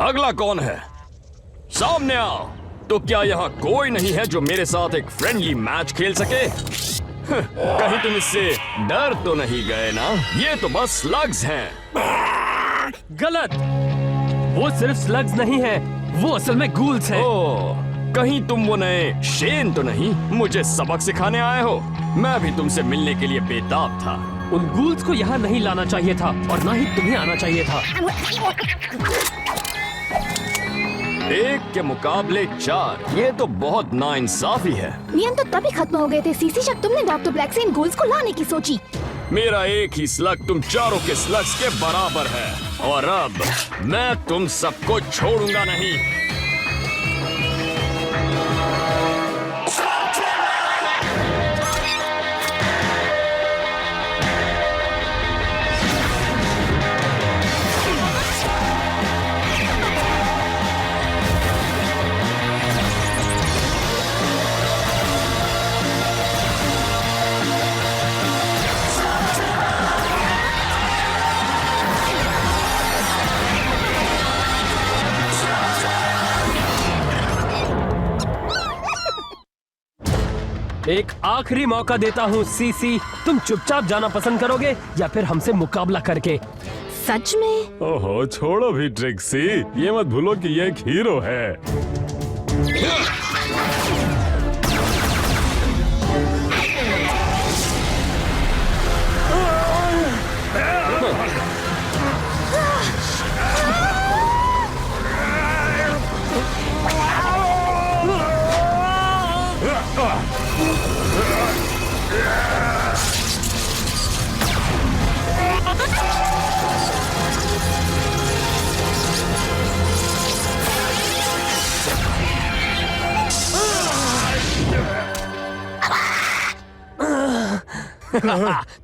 अगला कौन है? सामने आओ। तो क्या यहाँ कोई नहीं है जो मेरे साथ एक फ्रेंडली मैच खेल सके? कहीं तुम इससे डर तो नहीं गए ना? ये तो बस स्लग्स हैं। गलत, वो सिर्फ स्लग्स नहीं है, वो असल में गूल्स हैं। ओह, कहीं तुम वो नए शेन तो नहीं? मुझे सबक सिखाने आए हो? मैं भी तुमसे मिलने के लिए बेताब था। उन गूल्स को यहाँ नहीं लाना चाहिए था और ना ही तुम्हें आना चाहिए था। 1 के मुकाबले 4, ये तो बहुत नाइंसाफी है। नियम तो तभी खत्म हो गए थे सीसी जब तुमने डॉक्टर ब्लैक से इन गोल्स को लाने की सोची। मेरा एक ही स्लग तुम चारों के स्लग्स के बराबर है और अब मैं तुम सबको छोड़ूंगा नहीं। एक आखिरी मौका देता हूँ सीसी, तुम चुपचाप जाना पसंद करोगे या फिर हमसे मुकाबला करके? सच में? ओहो, छोड़ो भी ट्रिक्सी, ये मत भूलो कि ये एक हीरो है।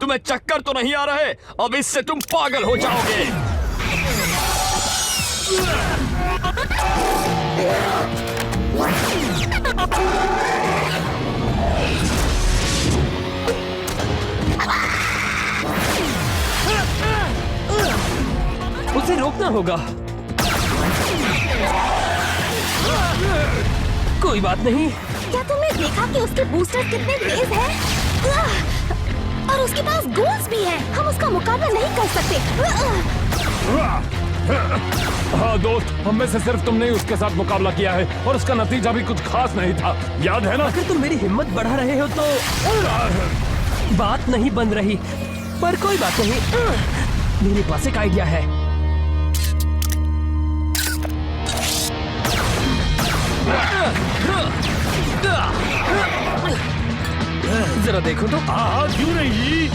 तुम्हें चक्कर तो नहीं आ रहे? अब इससे तुम पागल हो जाओगे। उसे रोकना होगा। कोई बात नहीं। क्या तुमने देखा कि उसके बूस्टर कितने तेज हैं? और उसके पास गोल्स भी हैं। हम उसका मुकाबला नहीं कर सकते। हाँ दोस्त, हम में से सिर्फ तुमने ही उसके साथ मुकाबला किया है और उसका नतीजा भी कुछ खास नहीं था, याद है ना? अगर तुम मेरी हिम्मत बढ़ा रहे हो तो बात नहीं बन रही, पर कोई बात नहीं। मेरे पास एक आइडिया है। जरा देखो तो। हाँ, क्यों नहीं?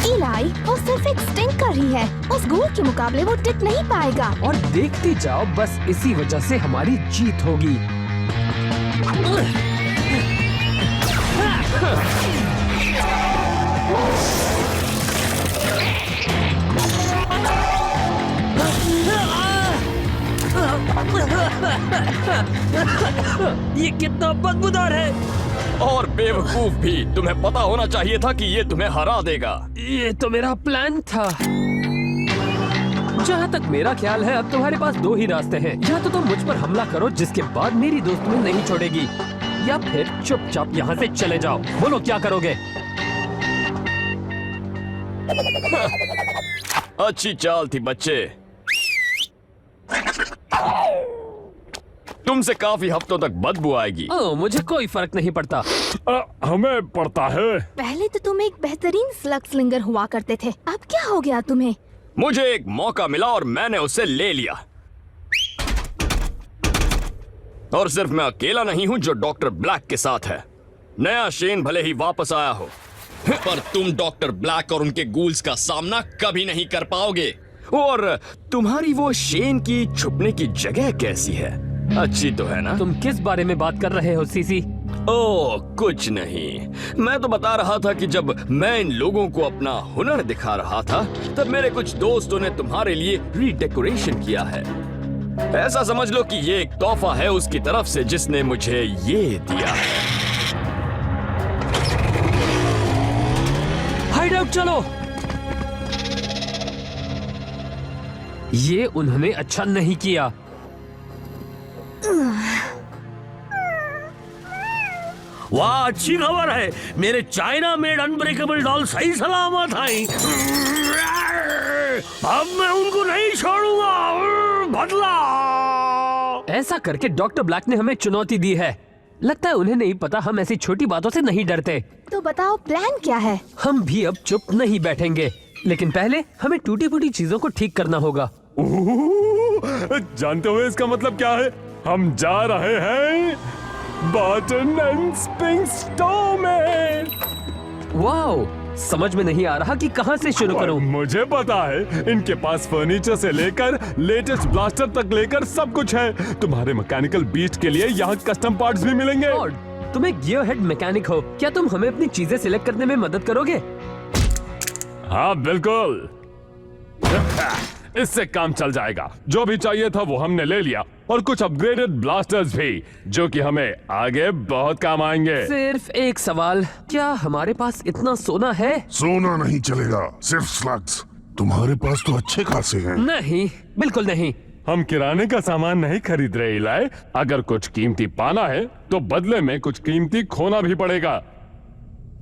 इलाई, वो सिर्फ एक स्टिंकर ही है। उस गोल के मुकाबले वो टिक नहीं पाएगा। और देखती जाओ, बस इसी वजह से हमारी जीत होगी। ये कितना बदबूदार है। और बेवकूफ भी, तुम्हें पता होना चाहिए था कि ये तुम्हें हरा देगा। ये तो मेरा प्लान था। जहाँ तक मेरा ख्याल है, अब तुम्हारे पास 2 ही रास्ते हैं। या तो तुम मुझ पर हमला करो, जिसके बाद मेरी दोस्त तुम्हें नहीं छोड़ेगी, या फिर चुपचाप यहाँ से चले जाओ। बोलो क्या करोगे? अच्छी चाल थी बच्चे। तुमसे काफी हफ्तों तक बदबू आएगी। ओह, मुझे कोई फर्क नहीं पड़ता। हमें पड़ता है। पहले तो तुम एक बेहतरीन स्लग स्लिंगर हुआ करते थे, अब क्या हो गया तुम्हें? मुझे एक मौका मिला और मैंने उसे ले लिया। और सिर्फ मैं अकेला नहीं हूं जो डॉक्टर ब्लैक के साथ है। नया शेन भले ही वापस आया हो, पर तुम डॉक्टर ब्लैक और उनके गूल्स का सामना कभी नहीं कर पाओगे। और तुम्हारी वो शेन की छुपने की जगह कैसी है? अच्छी तो है ना? तुम किस बारे में बात कर रहे हो सीसी? ओह, कुछ नहीं। मैं तो बता रहा था कि जब मैं इन लोगों को अपना हुनर दिखा रहा था, तब मेरे कुछ दोस्तों ने तुम्हारे लिए रीडेकोरेशन किया है। ऐसा समझ लो कि ये एक तोहफा है उसकी तरफ से, जिसने मुझे ये दिया है। हाइड आउट चलो। ये उन्होंने अच्छा नहीं किया। वाह, अच्छी खबर है, मेरे चाइना मेड अनब्रेकेबल डॉल सही सलामत आई। अब मैं उनको नहीं छोड़ूंगा। बदला। ऐसा करके डॉक्टर ब्लैक ने हमें चुनौती दी है। लगता है उन्हें नहीं पता हम ऐसी छोटी बातों से नहीं डरते। तो बताओ प्लान क्या है? हम भी अब चुप नहीं बैठेंगे, लेकिन पहले हमें टूटी फूटी चीजों को ठीक करना होगा। जानते हो इसका मतलब क्या है? हम जा रहे हैं बटन एंड स्प्रिंग स्टोर में। वाओ, समझ में नहीं आ रहा कि कहां से शुरू करूं। मुझे पता है, इनके पास फर्नीचर से लेकर लेटेस्ट ब्लास्टर तक लेकर सब कुछ है। तुम्हारे मैकेनिकल बीस्ट के लिए यहाँ कस्टम पार्ट्स भी मिलेंगे। और तुम एक गियर हेड मैकेनिक हो, क्या तुम हमें अपनी चीजें सिलेक्ट करने में मदद करोगे? हाँ बिल्कुल, इससे काम चल जाएगा। जो भी चाहिए था वो हमने ले लिया, और कुछ अपग्रेडेड ब्लास्टर्स भी, जो कि हमें आगे बहुत काम आएंगे। सिर्फ एक सवाल, क्या हमारे पास इतना सोना है? सोना नहीं चलेगा, सिर्फ स्लग्स। तुम्हारे पास तो अच्छे खासे हैं। नहीं, बिल्कुल नहीं। हम किराने का सामान नहीं खरीद रहे इलाई। अगर कुछ कीमती पाना है तो बदले में कुछ कीमती खोना भी पड़ेगा।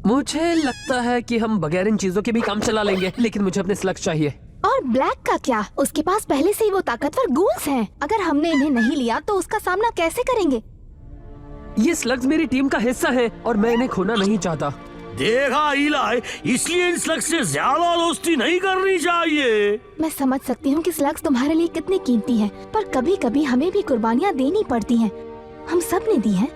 मुझे लगता है कि हम बगैर इन चीजों के भी काम चला लेंगे, लेकिन मुझे अपने स्लग्स चाहिए। और ब्लैक का क्या? उसके पास पहले से ही वो ताकतवर गूल्स हैं। अगर हमने इन्हें नहीं लिया तो उसका सामना कैसे करेंगे? ये स्लग्स मेरी टीम का हिस्सा हैं और मैं इन्हें खोना नहीं चाहता। देखा इलाई, इसलिए इन स्लग्स से ज्यादा दोस्ती नहीं करनी चाहिए। मैं समझ सकती हूँ कि स्लग्स तुम्हारे लिए कितने कीमती हैं, पर कभी कभी हमें भी कुर्बानियाँ देनी पड़ती हैं। हम सब ने दी हैं।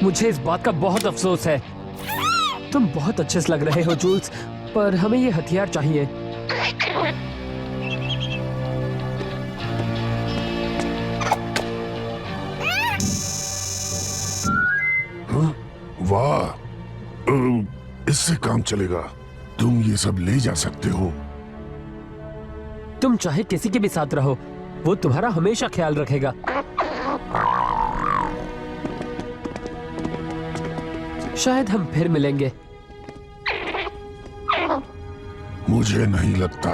मुझे इस बात का बहुत अफसोस है। तुम बहुत अच्छे से लग रहे हो जूल्स, पर हमें ये हथियार चाहिए। वाह, इससे काम चलेगा। तुम ये सब ले जा सकते हो। तुम चाहे किसी के भी साथ रहो, वो तुम्हारा हमेशा ख्याल रखेगा। शायद हम फिर मिलेंगे। मुझे नहीं लगता।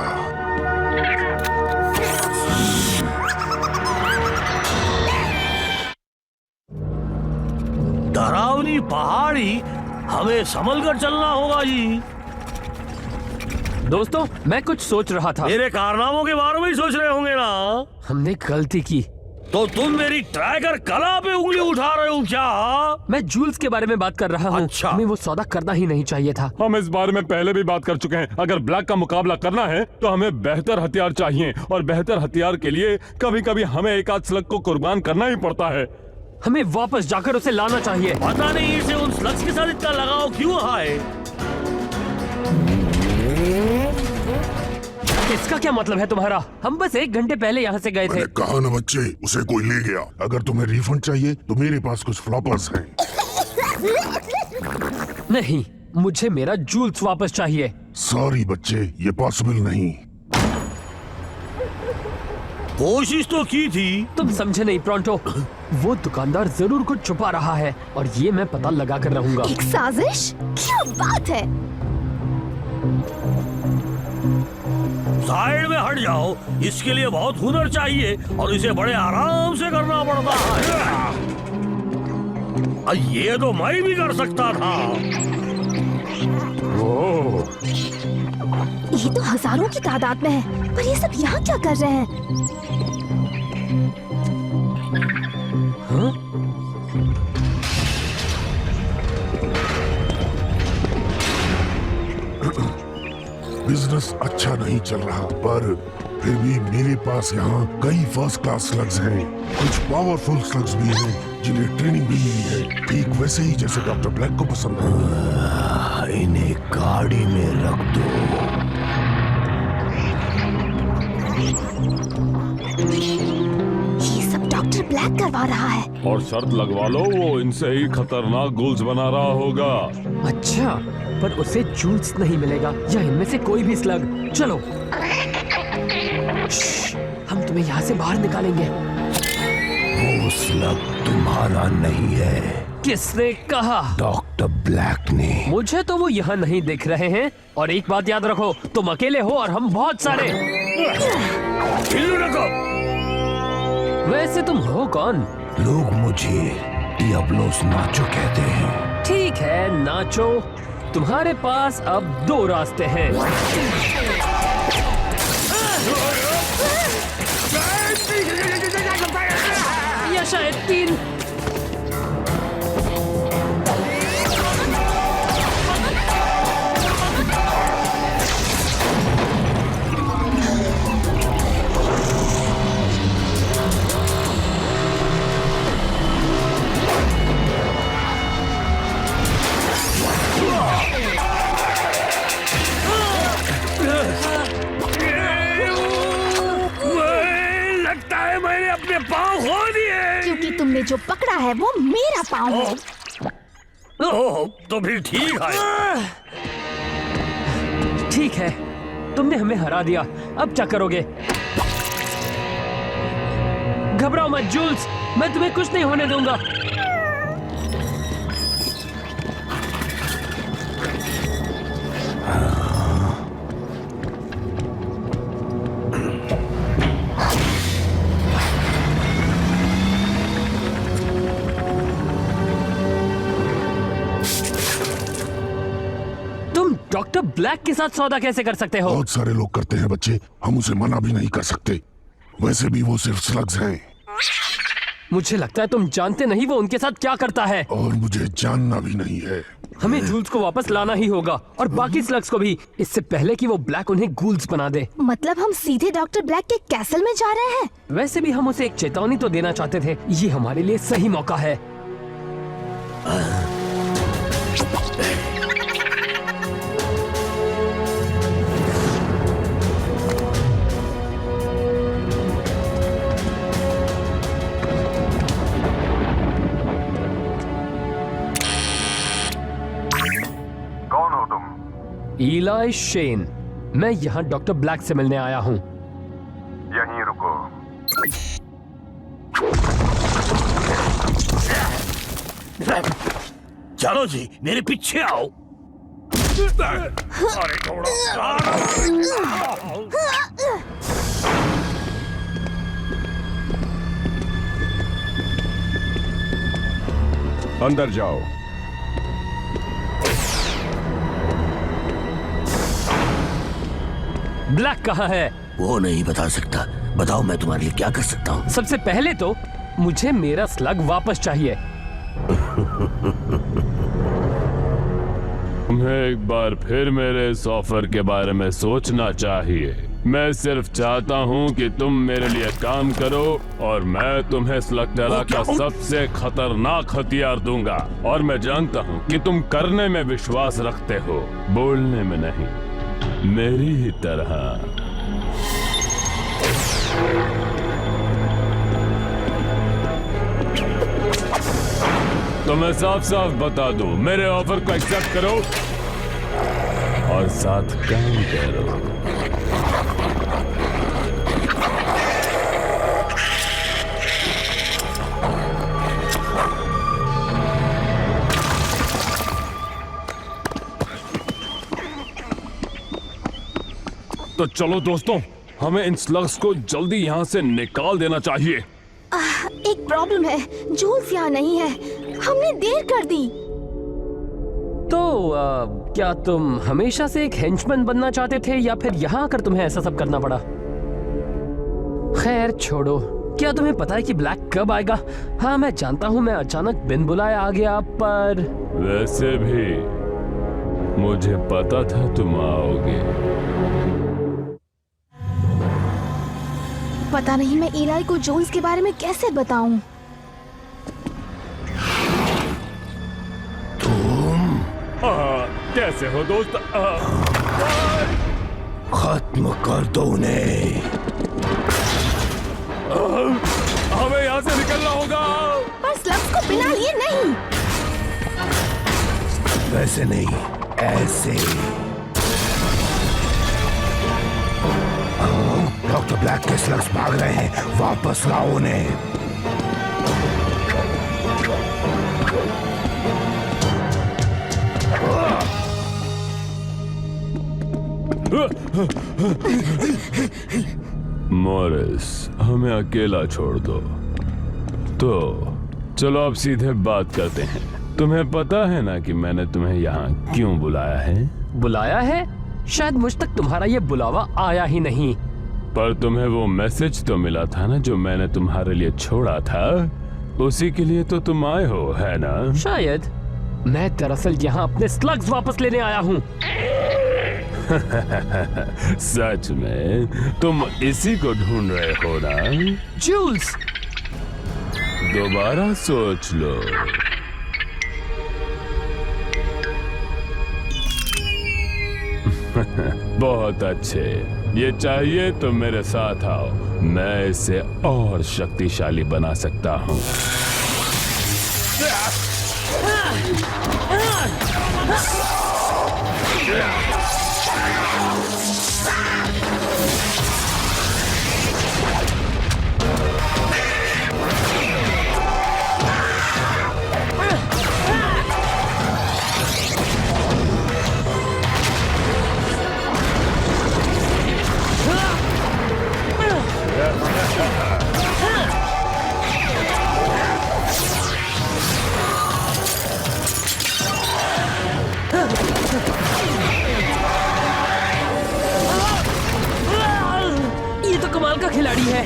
डरावनी पहाड़ी, हमें संभल कर चलना होगा जी। दोस्तों, मैं कुछ सोच रहा था। मेरे कारनामों के बारे में ही सोच रहे होंगे ना? हमने गलती की। तो तुम मेरी ट्रैकर कला पे उंगली उठा रहे हो क्या? मैं जूल्स के बारे में बात कर रहा हूँ। अच्छा। हमें वो सौदा करना ही नहीं चाहिए था। हम इस बारे में पहले भी बात कर चुके हैं। अगर ब्लैक का मुकाबला करना है तो हमें बेहतर हथियार चाहिए, और बेहतर हथियार के लिए कभी कभी हमें एक आध स्लग को कुर्बान करना ही पड़ता है। हमें वापस जाकर उसे लाना चाहिए। पता नहीं इसे उन स्लग्स के साथ इतना लगाव क्यों है। इसका क्या मतलब है तुम्हारा? हम बस 1 घंटे पहले यहाँ से गए थे। मैंने कहा ना बच्चे, उसे कोई ले गया। अगर तुम्हें रिफंड चाहिए तो मेरे पास कुछ फ्लॉपर्स हैं। नहीं, मुझे मेरा जूल्स वापस चाहिए। सॉरी बच्चे, ये पॉसिबल नहीं। कोशिश तो की थी। तुम समझे नहीं प्रोंटो। वो दुकानदार जरूर कुछ छुपा रहा है, और ये मैं पता लगा कर रहूंगा। एक साजिश? क्या बात है? साइड में हट जाओ, इसके लिए बहुत हुनर चाहिए और इसे बड़े आराम से करना पड़ता है। ये तो मैं भी कर सकता था। ओह, ये तो हजारों की तादाद में है, पर ये सब यहाँ क्या कर रहे हैं? हाँ? बिजनेस अच्छा नहीं चल रहा, पर फिर भी मेरे पास यहाँ कई फर्स्ट क्लास स्लग्स हैं। कुछ पावरफुल स्लग्स भी हैं जिन्हें ट्रेनिंग भी मिली है, ठीक वैसे ही जैसे डॉक्टर ब्लैक को पसंद है। इन्हें गाड़ी में रख दो। ये सब डॉक्टर ब्लैक करवा रहा है। और शर्त लगवा लो, वो इनसे ही खतरनाक गोल्स बना रहा होगा। अच्छा, पर उसे जूल्स नहीं मिलेगा, या इनमें से कोई भी स्लग। चलो, हम तुम्हें यहाँ से बाहर निकालेंगे। वो स्लग तुम्हारा नहीं है। किसने कहा? डॉक्टर ब्लैक ने। मुझे तो वो यहाँ नहीं दिख रहे हैं। और एक बात याद रखो, तुम अकेले हो और हम बहुत सारे। चिल्लू रखो। वैसे तुम हो कौन? लोग मुझे डियाब्लोस नाचो कहते हैं। ठीक है नाचो, तुम्हारे पास अब 2 रास्ते हैं। या शायद 3। लगता है मैंने अपने पाँव खो दिए। क्योंकि तुमने जो पकड़ा है वो मेरा पाँव है। ओह, तो फिर ठीक है। ठीक है, तुमने हमें हरा दिया। अब क्या करोगे? घबराओ मत जूल्स, मैं तुम्हें कुछ नहीं होने दूंगा। तुम डॉक्टर ब्लैक के साथ सौदा कैसे कर सकते हो? बहुत सारे लोग करते हैं बच्चे, हम उसे मना भी नहीं कर सकते। वैसे भी वो सिर्फ स्लग्स हैं। मुझे लगता है तुम जानते नहीं वो उनके साथ क्या करता है। और मुझे जानना भी नहीं है। हमें जूल्स को वापस लाना ही होगा और बाकी स्लग्स को भी, इससे पहले कि वो ब्लैक उन्हें गूल्स बना दे। मतलब हम सीधे डॉक्टर ब्लैक के कैसल में जा रहे हैं? वैसे भी हम उसे एक चेतावनी तो देना चाहते थे। ये हमारे लिए सही मौका है। कौन हो तुम? इलाई शेन, मैं यहाँ डॉक्टर ब्लैक से मिलने आया हूँ। यहीं रुको। चलो जी, मेरे पीछे आओ। अरे थोड़ा अंदर जाओ। ब्लैक कहाँ है? वो नहीं बता सकता। बताओ मैं तुम्हारे लिए क्या कर सकता हूँ। सबसे पहले तो मुझे मेरा स्लग वापस चाहिए। तुम्हें एक बार फिर मेरे इस ऑफर के बारे में सोचना चाहिए। मैं सिर्फ चाहता हूँ कि तुम मेरे लिए काम करो और मैं तुम्हें स्लगटेरा का सबसे खतरनाक हथियार दूंगा। और मैं जानता हूँ कि तुम करने में विश्वास रखते हो, बोलने में नहीं, मेरी ही तरह। तो मैं साफ साफ बता दूं, मेरे ऑफर को एक्सेप्ट करो और साथ काम करो। तो चलो दोस्तों, हमें इन स्लग्स को जल्दी यहाँ से निकाल देना चाहिए। एक प्रॉब्लम है, जूल्स यहाँ नहीं है। हमने देर कर दी। तो क्या तुम हमेशा से एक हेंचमैन बनना चाहते थे या फिर यहाँ आकर तुम्हें ऐसा सब करना पड़ा? खैर छोड़ो। क्या तुम्हें पता है कि ब्लैक कब आएगा? हाँ मैं जानता हूँ, मैं अचानक बिन बुलाए आ गया, पर वैसे भी मुझे पता था तुम आओगे। पता नहीं मैं इलाई को जूल्स के बारे में कैसे बताऊं। कैसे हो दोस्त? खत्म कर दो उन्हें। हमें यहाँ से निकलना होगा। पर स्लग्स को बिना लिए नहीं। वैसे नहीं, ऐसे। डॉक्टर ब्लैक के स्लग्स भाग रहे हैं, वापस लाओ उन्हें। मॉरिस, हमें अकेला छोड़ दो। तो चलो अब सीधे बात करते हैं। तुम्हें पता है ना कि मैंने तुम्हें यहाँ क्यों बुलाया है? बुलाया है? शायद मुझ तक तुम्हारा ये बुलावा आया ही नहीं। पर तुम्हें वो मैसेज तो मिला था ना जो मैंने तुम्हारे लिए छोड़ा था, उसी के लिए तो तुम आए हो, है ना? शायद। मैं दरअसल यहाँ अपने स्लग्स वापस लेने आया हूँ। सच में तुम इसी को ढूंढ रहे हो ना? जूल्स! दोबारा सोच लो। बहुत अच्छे, ये चाहिए तो मेरे साथ आओ, मैं इसे और शक्तिशाली बना सकता हूँ। ये तो कमाल का खिलाड़ी है।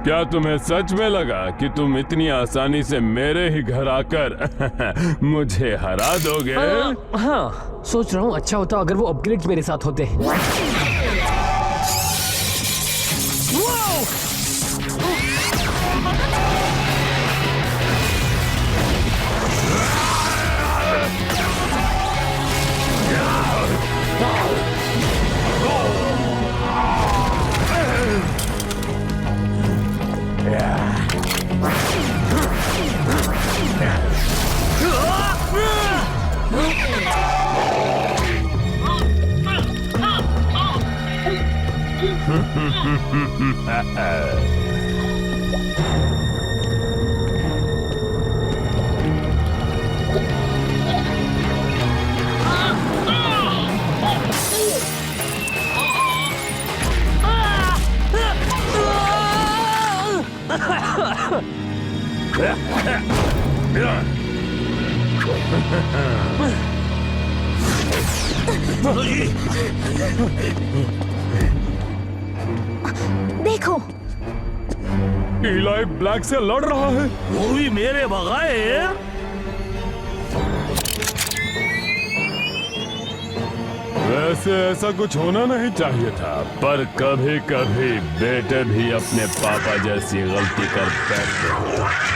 क्या तुम्हें सच में लगा कि तुम इतनी आसानी से मेरे ही घर आकर मुझे हरा दोगे? हाँ, सोच रहा हूँ अच्छा होता अगर वो अपग्रेड्स मेरे साथ होते। देखो, इलाई ब्लैक से लड़ रहा है। वो भी मेरे बगैर। वैसे ऐसा कुछ होना नहीं चाहिए था, पर कभी कभी बेटे भी अपने पापा जैसी गलती कर बैठते हैं।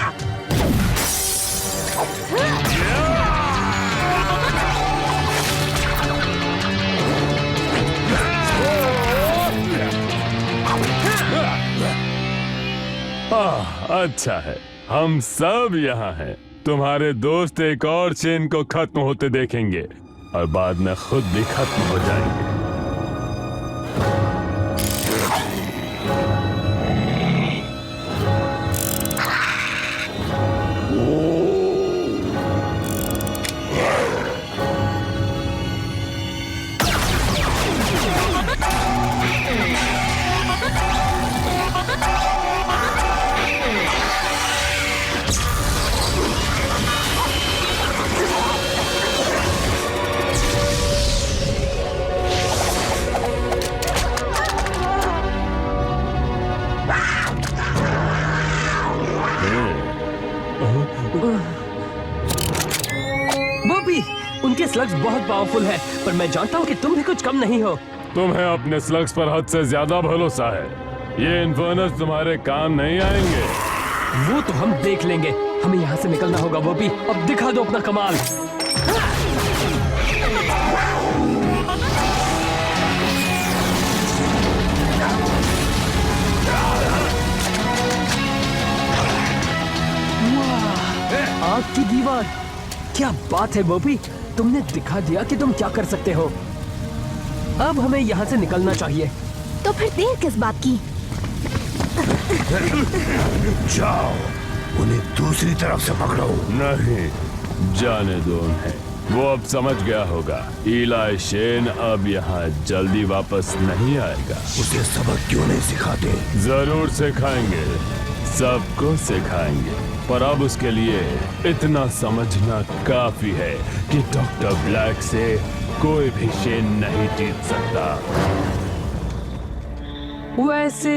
अच्छा है, हम सब यहाँ हैं। तुम्हारे दोस्त एक और चेन को खत्म होते देखेंगे और बाद में खुद भी खत्म हो जाएंगे। बॉबी, उनके स्लग्स बहुत पावरफुल है, पर मैं जानता हूँ कि तुम भी कुछ कम नहीं हो। तुम्हें अपने स्लग्स पर हद से ज्यादा भरोसा है। ये इन्फर्नस तुम्हारे काम नहीं आएंगे। वो तो हम देख लेंगे। हमें यहाँ से निकलना होगा बॉबी। अब दिखा दो अपना कमाल। आग की दीवार, क्या बात है बॉबी, तुमने दिखा दिया कि तुम क्या कर सकते हो। अब हमें यहाँ से निकलना चाहिए। तो फिर देर किस बात की? जाओ, उन्हें दूसरी तरफ से पकड़ो। नहीं, जाने दो उन्हें। वो अब समझ गया होगा इलाई शेन अब यहाँ जल्दी वापस नहीं आएगा। उसे सबक क्यों नहीं सिखाते? जरूर सिखाएंगे, सबको सिखाएंगे, पर अब उसके लिए इतना समझना काफी है कि डॉक्टर ब्लैक से कोई भी शेन नहीं जीत सकता। वैसे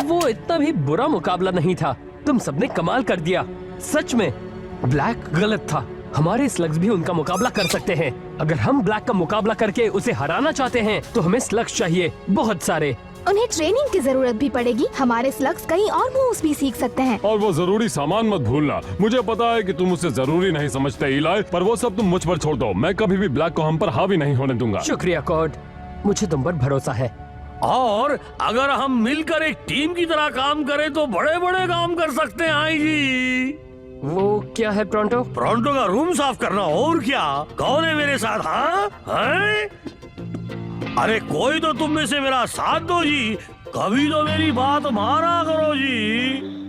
वो इतना भी बुरा मुकाबला नहीं था। तुम सबने कमाल कर दिया। सच में ब्लैक गलत था। हमारे स्लग्स भी उनका मुकाबला कर सकते हैं। अगर हम ब्लैक का मुकाबला करके उसे हराना चाहते हैं तो हमें स्लग्स चाहिए, बहुत सारे। उन्हें ट्रेनिंग की जरूरत भी पड़ेगी। हमारे स्लग्स कई और मूव्स भी सीख सकते हैं। और वो जरूरी सामान मत भूलना। मुझे पता है कि तुम उसे जरूरी नहीं समझते इलाई, पर वो सब तुम मुझ पर छोड़ दो। मैं कभी भी ब्लैक को हम पर हावी नहीं होने दूंगा। शुक्रिया कॉड, मुझे तुम पर भरोसा है। और अगर हम मिलकर एक टीम की तरह काम करें तो बड़े बड़े काम कर सकते हैं आई जी। वो क्या है प्रोंटो? प्रोंटो का रूम साफ करना, और क्या? कौन है मेरे साथ? हाँ हैं? अरे कोई तो तुम में से मेरा साथ दो जी। कभी तो मेरी बात माना करो जी।